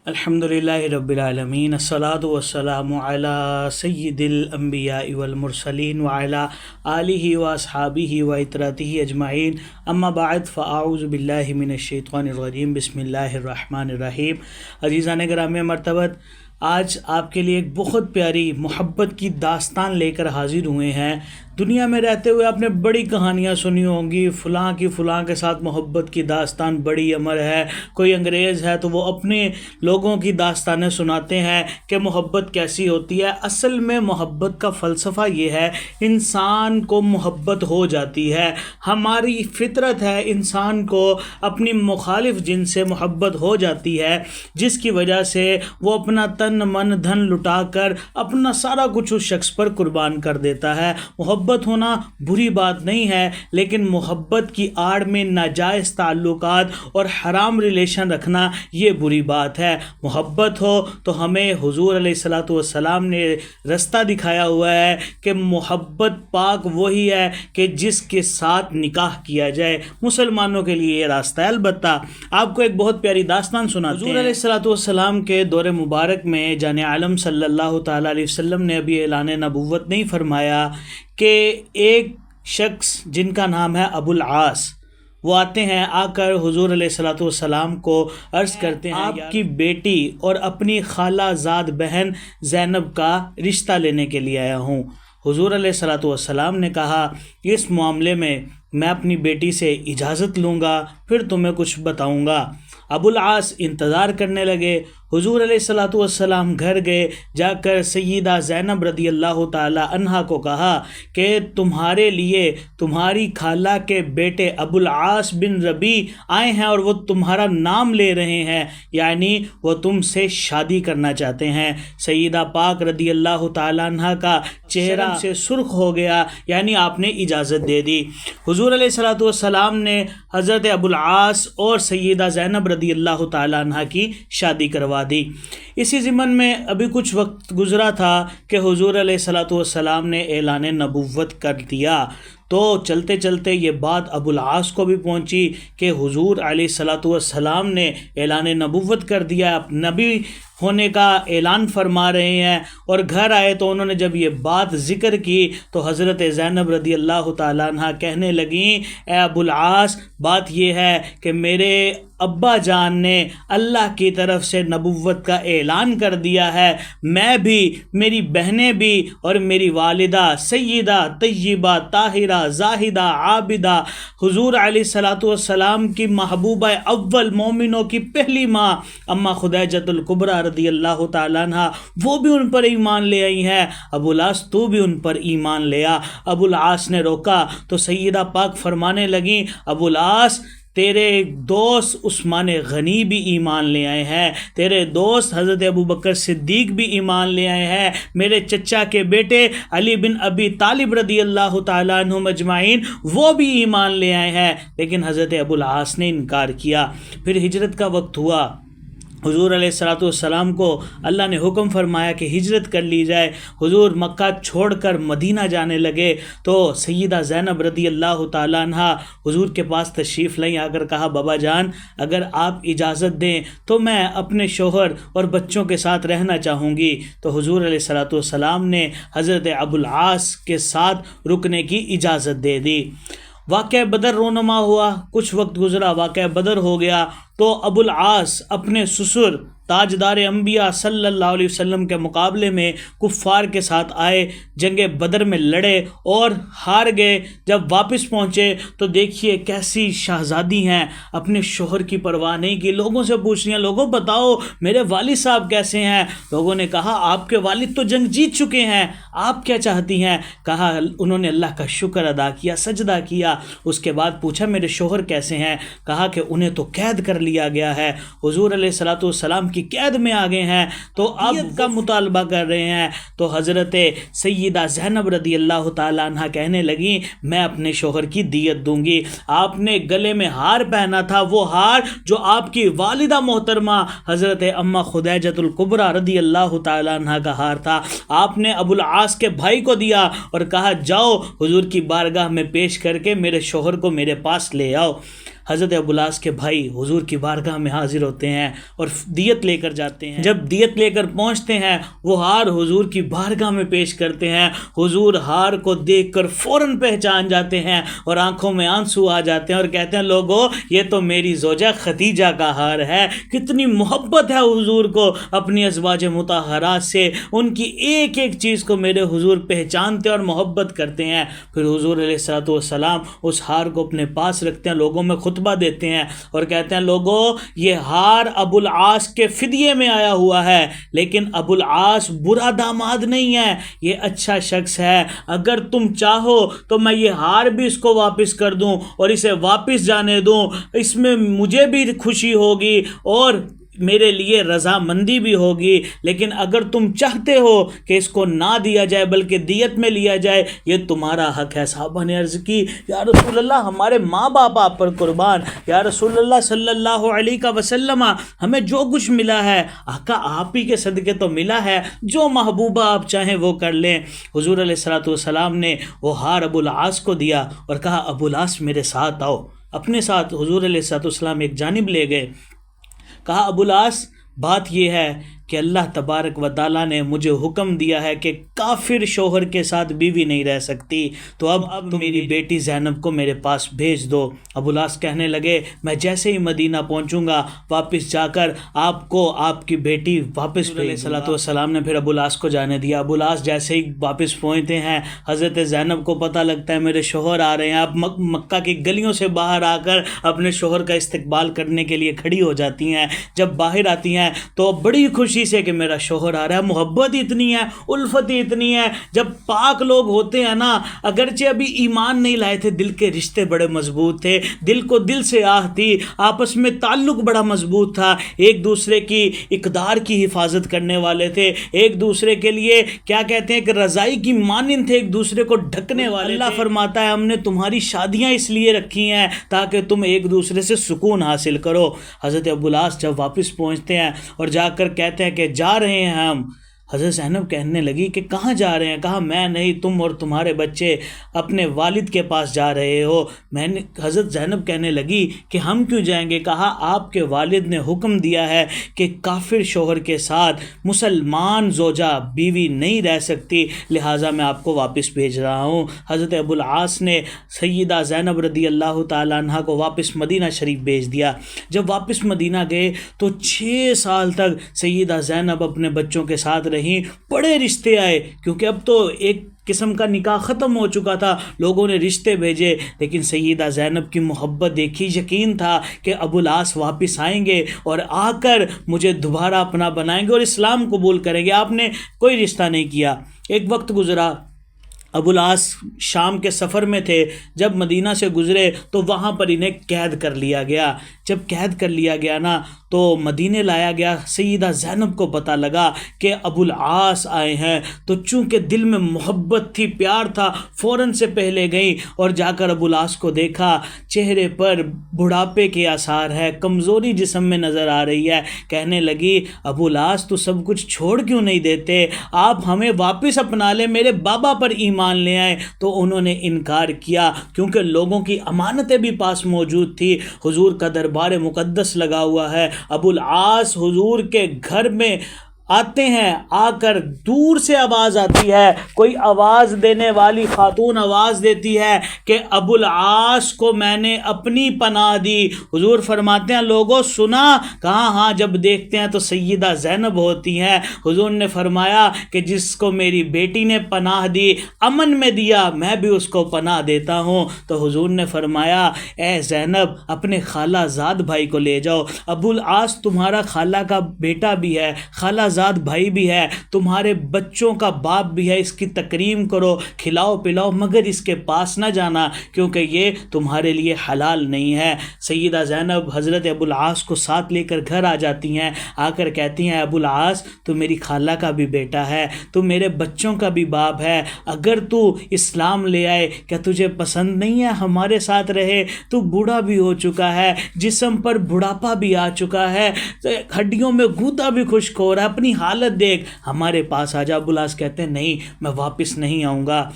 الحمدللہ رب العالمین، الصلاۃ والسلام علی سید الانبیاء والمرسلین وعلی آلہ واصحابہ واطراطہ اجمعین، اما بعد فاعوذ باللہ من الشیطان الرجیم، بسم اللہ الرحمن الرحیم۔ عزیزان گرامی مرتبت، آج آپ کے لیے ایک بہت پیاری محبت کی داستان لے کر حاضر ہوئے ہیں۔ دنیا میں رہتے ہوئے آپ نے بڑی کہانیاں سنی ہوں گی، فلاں کی فلاں کے ساتھ محبت کی داستان بڑی امر ہے۔ کوئی انگریز ہے تو وہ اپنے لوگوں کی داستانیں سناتے ہیں کہ محبت کیسی ہوتی ہے۔ اصل میں محبت کا فلسفہ یہ ہے، انسان کو محبت ہو جاتی ہے، ہماری فطرت ہے انسان کو اپنی مخالف جنس سے محبت ہو جاتی ہے، جس کی وجہ سے وہ اپنا تن من دھن لٹا کر اپنا سارا کچھ اس شخص پر قربان کر دیتا ہے۔ محبت ہونا بری بات نہیں ہے، لیکن محبت کی آڑ میں ناجائز تعلقات اور حرام ریلیشن رکھنا یہ بری بات ہے۔ محبت ہو تو ہمیں حضور علیہ الصلوۃ والسلام نے رستہ دکھایا ہوا ہے کہ محبت پاک وہی ہے کہ جس کے ساتھ نکاح کیا جائے۔ مسلمانوں کے لیے یہ راستہ ہے۔ البتہ آپ کو ایک بہت پیاری داستان سناتے ہیں۔ حضور علیہ الصلوۃ والسلام کے دور مبارک میں جان عالم صلی اللہ تعالیٰ علیہ وسلم نے ابھی اعلان نبوت نہیں فرمایا کہ ایک شخص جن کا نام ہے ابو العاص، وہ آتے ہیں، آ کر حضور علیہ الصلوۃ والسلام کو عرض کرتے ہیں، آپ کی بیٹی اور اپنی خالہ زاد بہن زینب کا رشتہ لینے کے لیے آیا ہوں۔ حضور علیہ الصلوۃ والسلام نے کہا کہ اس معاملے میں میں اپنی بیٹی سے اجازت لوں گا، پھر تمہیں کچھ بتاؤں گا۔ ابو العاص انتظار کرنے لگے۔ حضور علیہ الصلوۃ والسلام گھر گئے، جا کر سیدہ زینب رضی اللہ تعالی عنہا کو کہا کہ تمہارے لیے تمہاری خالہ کے بیٹے ابو العاص بن ربیع آئے ہیں اور وہ تمہارا نام لے رہے ہیں، یعنی وہ تم سے شادی کرنا چاہتے ہیں۔ سیدہ پاک رضی اللہ تعالی عنہا کا چہرہ سے سرخ ہو گیا، یعنی آپ نے اجازت دے دی۔ حضور علیہ الصلوۃ والسلام نے حضرت ابو العاص اور سیدہ زینب رضی اللہ تعالی عنہا کی شادی کروا دی۔ اسی ضمن میں ابھی کچھ وقت گزرا تھا کہ حضور علیہ الصلوۃ والسلام نے اعلان نبوت کر دیا، تو چلتے چلتے یہ بات ابو العاص کو بھی پہنچی کہ حضور علیہ الصلوۃ والسلام نے اعلان نبوت کر دیا، اب نبی ہونے کا اعلان فرما رہے ہیں۔ اور گھر آئے تو انہوں نے جب یہ بات ذکر کی تو حضرت زینب رضی اللہ تعالیٰ عنہ کہنے لگیں، اے ابو العاص، بات یہ ہے کہ میرے ابا جان نے اللہ کی طرف سے نبوت کا اعلان کر دیا ہے، میں بھی، میری بہنیں بھی اور میری والدہ سیدہ طیبہ طاہرہ زاہدہ عابدہ حضور علیہ الصلوۃ والسلام کی محبوبہ اول مومنوں کی پہلی ماں اما خدیجۃ الکبریٰ رضی اللہ تعالیٰ عنہ، وہ بھی ان پر ایمان لے آئی ہیں۔ ابو العاص تو بھی ان پر ایمان لے آ۔ ابو العاص نے روکا تو سیدہ پاک فرمانے لگیں، ابو العاص، تیرے دوست عثمان غنی بھی ایمان لے آئے ہیں، تیرے دوست حضرت ابوبکر صدیق بھی ایمان لے آئے ہیں، میرے چچا کے بیٹے علی بن ابی طالب رضی اللہ تعالیٰ عنہم اجمعین وہ بھی ایمان لے آئے ہیں، لیکن حضرت ابو العاص نے انکار کیا۔ پھر ہجرت کا وقت ہوا، حضور علیہ الصلوۃ والسلام کو اللہ نے حکم فرمایا کہ ہجرت کر لی جائے۔ حضور مکہ چھوڑ کر مدینہ جانے لگے تو سیدہ زینب رضی اللہ تعالیٰ عنہ حضور کے پاس تشریف لائیں، آ کر کہا، بابا جان، اگر آپ اجازت دیں تو میں اپنے شوہر اور بچوں کے ساتھ رہنا چاہوں گی۔ تو حضور علیہ الصلوۃ والسلام نے حضرت ابو العاص کے ساتھ رکنے کی اجازت دے دی۔ واقعہ بدر رونما ہوا، کچھ وقت گزرا، واقعہ بدر ہو گیا تو ابو العاص اپنے سسر تاجدار انبیاء صلی اللہ علیہ وسلم کے مقابلے میں کفار کے ساتھ آئے، جنگ بدر میں لڑے اور ہار گئے۔ جب واپس پہنچے تو دیکھیے کیسی شہزادی ہیں، اپنے شوہر کی پرواہ نہیں کی، لوگوں سے پوچھ رہی ہیں، لوگوں بتاؤ میرے والد صاحب کیسے ہیں؟ لوگوں نے کہا، آپ کے والد تو جنگ جیت چکے ہیں، آپ کیا چاہتی ہیں؟ کہا، انہوں نے اللہ کا شکر ادا کیا، سجدہ کیا۔ اس کے بعد پوچھا، میرے شوہر کیسے ہیں؟ کہا کہ انہیں تو قید کر لیا گیا ہے، حضور علیہ الصلوۃ والسلام کی قید میں آ گئے ہیں، تو اب کا مطالبہ کر رہے ہیں۔ تو حضرت سیدہ زینب رضی اللہ تعالیٰ عنہ کہنے لگیں، میں اپنے شوہر کی دیت دوں گی۔ آپ نے گلے میں ہار پہنا تھا، وہ ہار جو آپ کی والدہ محترمہ حضرت اما خدیجۃ الکبریٰ رضی اللہ تعالیٰ عنہ کا ہار تھا، آپ نے ابو العاص کے بھائی کو دیا اور کہا، جاؤ حضور کی بارگاہ میں پیش کر کے میرے شوہر کو میرے پاس لے آؤ۔ حضرت ابوالعاص کے بھائی حضور کی بارگاہ میں حاضر ہوتے ہیں اور دیت لے کر جاتے ہیں۔ جب دیت لے کر پہنچتے ہیں وہ ہار حضور کی بارگاہ میں پیش کرتے ہیں۔ حضور ہار کو دیکھ کر فوراً پہچان جاتے ہیں اور آنکھوں میں آنسو آ جاتے ہیں اور کہتے ہیں لوگوں یہ تو میری زوجہ خدیجہ کا ہار ہے۔ کتنی محبت ہے حضور کو اپنی ازواج مطہرات سے، ان کی ایک ایک چیز کو میرے حضور پہچانتے اور محبت کرتے ہیں۔ پھر حضور علیہ الصلوۃ والسلام اس ہار کو اپنے پاس رکھتے ہیں، لوگوں میں خطبہ دیتے ہیں اور کہتے ہیں لوگوں یہ ہار ابوالعاص کے فدیے میں آیا ہوا ہے، لیکن ابوالعاص برا داماد نہیں ہے، یہ اچھا شخص ہے۔ اگر تم چاہو تو میں یہ ہار بھی اس کو واپس کر دوں اور اسے واپس جانے دوں، اس میں مجھے بھی خوشی ہوگی اور میرے لیے رضامندی بھی ہوگی، لیکن اگر تم چاہتے ہو کہ اس کو نہ دیا جائے بلکہ دیت میں لیا جائے یہ تمہارا حق ہے۔ صحابہ نے عرض کی یا رسول اللہ ہمارے ماں باپ آپ پر قربان، یا رسول اللہ صلی اللہ علیہ وسلم ہمیں جو کچھ ملا ہے آقا آپ ہی کے صدقے تو ملا ہے، جو محبوبہ آپ چاہیں وہ کر لیں۔ حضور علیہ الصلوۃ والسلام نے وہ ہار ابوالعاص کو دیا اور کہا ابوالعاص میرے ساتھ آؤ۔ اپنے ساتھ حضور علیہ الصلوۃ والسلام ایک جانب لے گئے، کہا ابوالعاص بات یہ ہے کہ اللہ تبارک و تعالیٰ نے مجھے حکم دیا ہے کہ کافر شوہر کے ساتھ بیوی نہیں رہ سکتی، تو اب تم میری بیٹی زینب کو میرے پاس بھیج دو۔ ابوالعاص کہنے لگے میں جیسے ہی مدینہ پہنچوں گا واپس جا کر آپ کو آپ کی بیٹی واپس علیہ الصلوۃ والسلام نے پھر ابوالعاص کو جانے دیا۔ ابوالعاص جیسے ہی واپس پہنچتے ہیں حضرت زینب کو پتہ لگتا ہے میرے شوہر آ رہے ہیں، آپ مکہ کی گلیوں سے باہر آ کر اپنے شوہر کا استقبال کرنے کے لیے کھڑی ہو جاتی ہیں۔ جب باہر آتی ہیں تو بڑی خوشی سے کہ میرا شوہر آ رہا ہے، محبت اتنی ہے، الفت اتنی ہے۔ جب پاک لوگ ہوتے ہیں نا، اگرچہ ابھی ایمان نہیں لائے تھے، دل کے رشتے بڑے مضبوط تھے، دل کو دل سے آہ تھی، آپس میں تعلق بڑا مضبوط تھا، ایک دوسرے کی اقدار کی حفاظت کرنے والے تھے، ایک دوسرے کے لیے کیا کہتے ہیں کہ رضائی کی مانند تھے، ایک دوسرے کو ڈھکنے والے۔ اللہ فرماتا ہے ہم نے تمہاری شادیاں اس لیے رکھی ہیں تاکہ تم ایک دوسرے سے سکون حاصل کرو۔ حضرت ابوالعاص جب واپس پہنچتے ہیں اور جا کر کہتے ہیں کہ جا رہے ہیں ہم، حضرت زینب کہنے لگی کہ کہاں جا رہے ہیں؟ کہا میں نہیں، تم اور تمہارے بچے اپنے والد کے پاس جا رہے ہو۔ حضرت زینب کہنے لگی کہ ہم کیوں جائیں گے؟ کہا آپ کے والد نے حکم دیا ہے کہ کافر شوہر کے ساتھ مسلمان زوجہ بیوی نہیں رہ سکتی، لہٰذا میں آپ کو واپس بھیج رہا ہوں۔ حضرت ابوالعاص نے سیدہ زینب رضی اللہ تعالیٰ عنہ کو واپس مدینہ شریف بھیج دیا۔ جب واپس مدینہ گئے تو 6 سال تک سیدہ زینب اپنے بچوں کے ساتھ رہیں، بڑے رشتے آئے کیونکہ اب تو ایک قسم کا نکاح ختم ہو چکا تھا، لوگوں نے رشتے بھیجے، لیکن سیدہ زینب کی محبت دیکھی، یقین تھا کہ ابوالعاص واپس آئیں گے اور آ کر مجھے دوبارہ اپنا بنائیں گے اور اسلام قبول کریں گے۔ آپ نے کوئی رشتہ نہیں کیا۔ ایک وقت گزرا، ابوالعاص شام کے سفر میں تھے، جب مدینہ سے گزرے تو وہاں پر انہیں قید کر لیا گیا۔ جب قید کر لیا گیا نا تو مدینے لایا گیا، سیدہ زینب کو پتہ لگا کہ ابوالعاص آئے ہیں، تو چونکہ دل میں محبت تھی، پیار تھا، فوراً سے پہلے گئیں اور جا کر ابوالعاص کو دیکھا، چہرے پر بڑھاپے کے آثار ہے، کمزوری جسم میں نظر آ رہی ہے۔ کہنے لگی ابوالعاص تو سب کچھ چھوڑ کیوں نہیں دیتے؟ آپ ہمیں واپس اپنا لیں، میرے بابا پر ایمان لے آئے۔ تو انہوں نے انکار کیا کیونکہ لوگوں کی امانتیں بھی پاس موجود تھی، حضور کا دربار مقدس لگا ہوا ہے۔ ابوالعاص حضور کے گھر میں آتے ہیں، آ کر دور سے آواز آتی ہے، کوئی آواز دینے والی خاتون آواز دیتی ہے کہ ابوالعاص کو میں نے اپنی پناہ دی۔ حضور فرماتے ہیں لوگوں سنا؟ کہا ہاں، جب دیکھتے ہیں تو سیدہ زینب ہوتی ہیں۔ حضور نے فرمایا کہ جس کو میری بیٹی نے پناہ دی، امن میں دیا، میں بھی اس کو پناہ دیتا ہوں۔ تو حضور نے فرمایا اے زینب اپنے خالہ زاد بھائی کو لے جاؤ، ابوالعاص تمہارا خالہ کا بیٹا بھی ہے، خالہ زاد بھائی بھی ہے، تمہارے بچوں کا باپ بھی ہے، اس کی تکریم کرو، کھلاؤ پلاؤ، مگر اس کے پاس نہ جانا کیونکہ یہ تمہارے لیے حلال نہیں ہے۔ سیدہ زینب حضرت ابوالعاص کو ساتھ لے کر گھر آ جاتی ہیں، آ کر کہتی ہیں ابوالعاص تو میری خالہ کا بھی بیٹا ہے، تو میرے بچوں کا بھی باپ ہے، اگر تو اسلام لے آئے کیا تجھے پسند نہیں ہے ہمارے ساتھ رہے؟ تو بوڑھا بھی ہو چکا ہے، جسم پر بڑھاپا بھی آ چکا ہے، ہڈیوں میں گودا بھی خشک ہو رہا ہے، اپنی حالت دیکھ، ہمارے پاس آ جا۔ ابوالعاص کہتے ہیں نہیں، میں واپس نہیں آؤں گا۔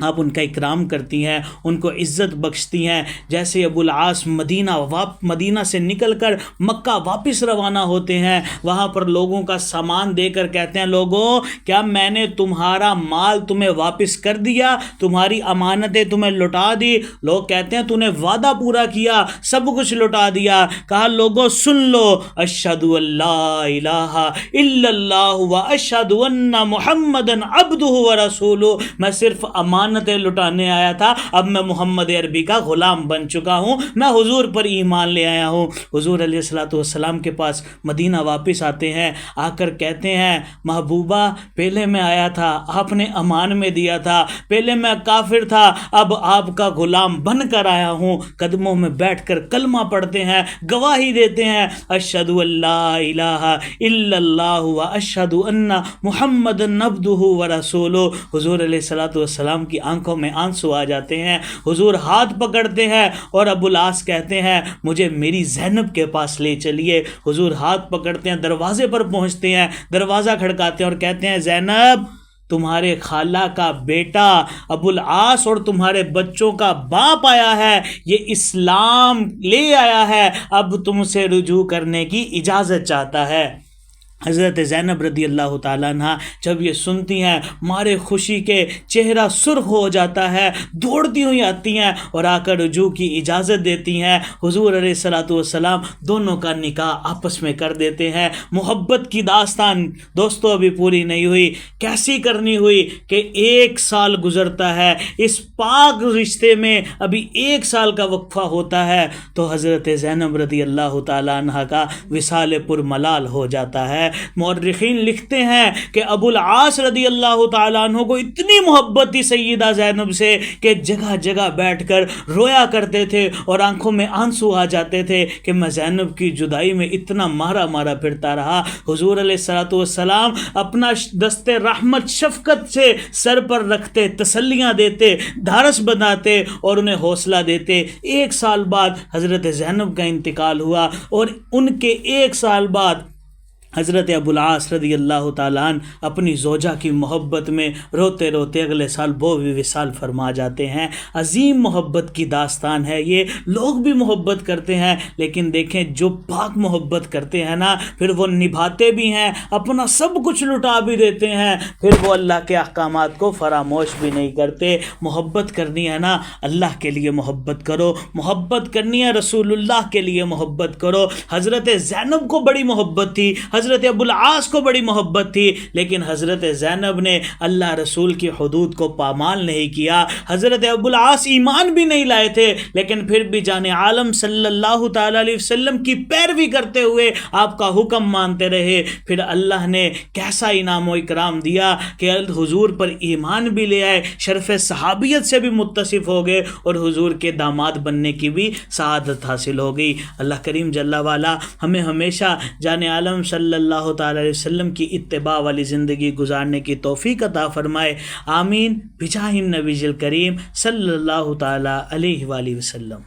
آپ ان کا اکرام کرتی ہیں، ان کو عزت بخشتی ہیں۔ جیسے ابو العاص مدینہ سے نکل کر مکہ واپس روانہ ہوتے ہیں، وہاں پر لوگوں کا سامان دے کر کہتے ہیں لوگوں کیا میں نے تمہارا مال تمہیں واپس کر دیا، تمہاری امانتیں تمہیں لٹا دی؟ لوگ کہتے ہیں تو نے وعدہ پورا کیا، سب کچھ لٹا دیا۔ کہا لوگوں سن لو، اشہد ان لا الہ الا اللہ و اشہد ان محمدا عبدہ و رسولہ، میں صرف امانتیں لٹانے آیا تھا، اب میں محمد عربی کا غلام بن چکا ہوں، میں حضور پر ایمان لے آیا ہوں۔ حضور علیہ الصلوۃ والسلام کے پاس مدینہ واپس آتے ہیں، آ کر کہتے ہیں محبوبہ پہلے میں آیا تھا، آپ نے امان میں دیا تھا، پہلے میں کافر تھا، اب آپ کا غلام بن کر آیا ہوں۔ قدموں میں بیٹھ کر کلمہ پڑھتے ہیں، گواہی دیتے ہیں اشہد ان لا الہ الا اللہ و اشہد ان محمد عبدہ و رسولہ۔ حضور علیہ الصلوۃ والسلام کی آنکھوں میں آنسو آ جاتے ہیں، حضور ہاتھ پکڑتے ہیں اور ابو العاص کہتے ہیں مجھے میری زینب کے پاس لے چلیے۔ حضور ہاتھ پکڑتے ہیں، دروازے پر پہنچتے ہیں، دروازہ کھڑکاتے ہیں اور کہتے ہیں زینب تمہارے خالہ کا بیٹا ابو العاص اور تمہارے بچوں کا باپ آیا ہے، یہ اسلام لے آیا ہے، اب تم سے رجوع کرنے کی اجازت چاہتا ہے۔ حضرت زینب رضی اللہ تعالیٰ عنہ جب یہ سنتی ہیں مارے خوشی کے چہرہ سرخ ہو جاتا ہے، دوڑتی ہوئی آتی ہیں اور آ کر رجوع کی اجازت دیتی ہیں۔ حضور علیہ الصلوۃ والسلام دونوں کا نکاح آپس میں کر دیتے ہیں۔ محبت کی داستان دوستو ابھی پوری نہیں ہوئی، کیسی کرنی ہوئی کہ 1 سال گزرتا ہے، اس پاک رشتے میں ابھی 1 سال کا وقفہ ہوتا ہے تو حضرت زینب رضی اللہ تعالیٰ عنہ کا وصال پر ملال ہو جاتا ہے۔ مورخین لکھتے ہیں کہ ابو العاص رضی اللہ تعالیٰ عنہ کو اتنی محبت تھی سیدہ زینب سے کہ جگہ جگہ بیٹھ کر رویا کرتے تھے اور آنکھوں میں آنسو آ جاتے تھے کہ میں زینب کی جدائی میں اتنا مارا پھرتا رہا۔ حضور علیہ الصلوۃ والسلام اپنا دست رحمت شفقت سے سر پر رکھتے، تسلیاں دیتے، ڈھارس بناتے اور انہیں حوصلہ دیتے۔ 1 سال بعد حضرت زینب کا انتقال ہوا اور ان کے 1 سال بعد حضرت ابو العاص رضی اللہ تعالیٰ عنہ اپنی زوجہ کی محبت میں روتے روتے اگلے سال وہ بھی وصال فرما جاتے ہیں۔ عظیم محبت کی داستان ہے یہ، لوگ بھی محبت کرتے ہیں لیکن دیکھیں جو پاک محبت کرتے ہیں نا پھر وہ نبھاتے بھی ہیں، اپنا سب کچھ لٹا بھی دیتے ہیں، پھر وہ اللہ کے احکامات کو فراموش بھی نہیں کرتے۔ محبت کرنی ہے نا اللہ کے لیے محبت کرو، محبت کرنی ہے رسول اللہ کے لیے محبت کرو۔ حضرت زینب کو بڑی محبت تھی، حضرت ابو العاص کو بڑی محبت تھی، لیکن حضرت زینب نے اللہ رسول کی حدود کو پامال نہیں کیا۔ حضرت ابو العاص ایمان بھی نہیں لائے تھے لیکن پھر بھی جان عالم صلی اللہ تعالیٰ علیہ وسلم کی پیروی کرتے ہوئے آپ کا حکم مانتے رہے۔ پھر اللہ نے کیسا انعام و اکرام دیا کہ حضور پر ایمان بھی لے آئے، شرف صحابیت سے بھی متصف ہو گئے اور حضور کے داماد بننے کی بھی سعادت حاصل ہو گئی۔ اللہ کریم جل وعلا ہمیں ہمیشہ جان عالم صلی اللہ تعالی علیہ وسلم کی اتباع والی زندگی گزارنے کی توفیق عطا فرمائے، آمین بجاہ النبی الکریم صلی اللہ تعالی علیہ وآلہ وسلم۔